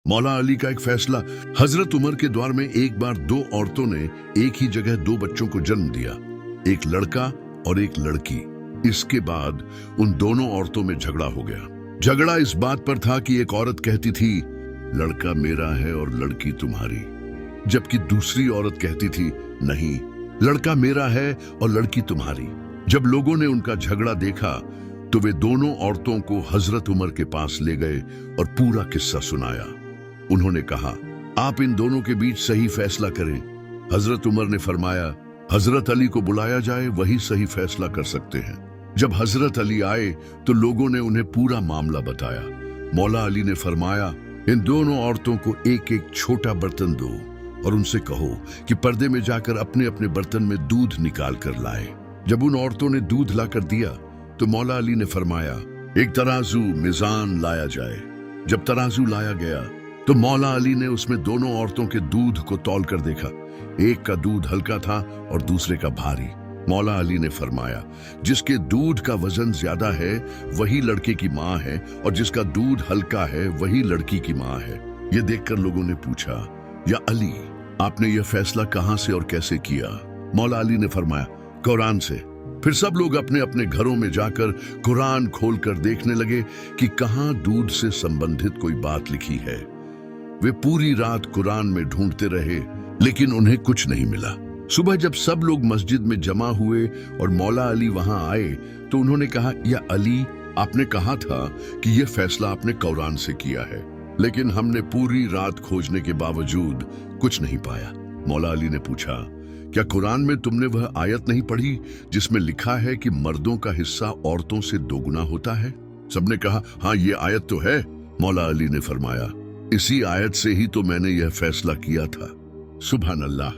मौला अली का एक फैसला। हजरत उमर के द्वार में एक बार दो औरतों ने एक ही जगह दो बच्चों को जन्म दिया, एक लड़का और एक लड़की। इसके बाद उन दोनों औरतों में झगड़ा हो गया। झगड़ा इस बात पर था कि एक औरत कहती थी लड़का मेरा है और लड़की तुम्हारी, जबकि दूसरी औरत कहती थी नहीं, लड़का मेरा है और लड़की तुम्हारी। जब लोगों ने उनका झगड़ा देखा तो वे दोनों औरतों को हजरत उमर के पास ले गए और पूरा किस्सा सुनाया। उन्होंने कहा, आप इन दोनों के बीच सही फैसला करें। हजरत उमर ने फरमाया, हजरत अली को बुलाया जाए, वही सही फैसला कर सकते हैं। जब हजरत अली आए तो लोगों ने उन्हें पूरा मामला बताया। मौला अली ने फरमाया, इन दोनों औरतों को एक एक छोटा बर्तन दो और उनसे कहो कि पर्दे में जाकर अपने अपने बर्तन में दूध निकाल कर लाए। जब उन औरतों ने दूध लाकर दिया तो मौला अली ने फरमाया, एक तराजू मिजान लाया जाए। जब तराजू लाया गया तो मौला अली ने उसमें दोनों औरतों के दूध को तौल कर देखा। एक का दूध हल्का था और दूसरे का भारी। मौला अली ने फरमाया, जिसके दूध का वजन ज्यादा है वही लड़के की माँ है और जिसका दूध हल्का है वही लड़की की माँ है। ये देखकर लोगों ने पूछा, या अली, आपने यह फैसला कहां से और कैसे किया? मौला अली ने फरमाया, कुरान से। फिर सब लोग अपने अपने घरों में जाकर कुरान खोलकर देखने लगे कि कहां दूध से संबंधित कोई बात लिखी है। वे पूरी रात कुरान में ढूंढते रहे लेकिन उन्हें कुछ नहीं मिला। सुबह जब सब लोग मस्जिद में जमा हुए और मौला अली वहां आए तो उन्होंने कहा, या अली, आपने कहा था कि यह फैसला आपने कुरान से किया है, लेकिन हमने पूरी रात खोजने के बावजूद कुछ नहीं पाया। मौला अली ने पूछा, क्या कुरान में तुमने वह आयत नहीं पढ़ी जिसमें लिखा है कि मर्दों का हिस्सा औरतों से दोगुना होता है? सबने कहा, हाँ, ये आयत तो है। मौला अली ने फरमाया, इसी आयत से ही तो मैंने यह फैसला किया था। सुभान अल्लाह।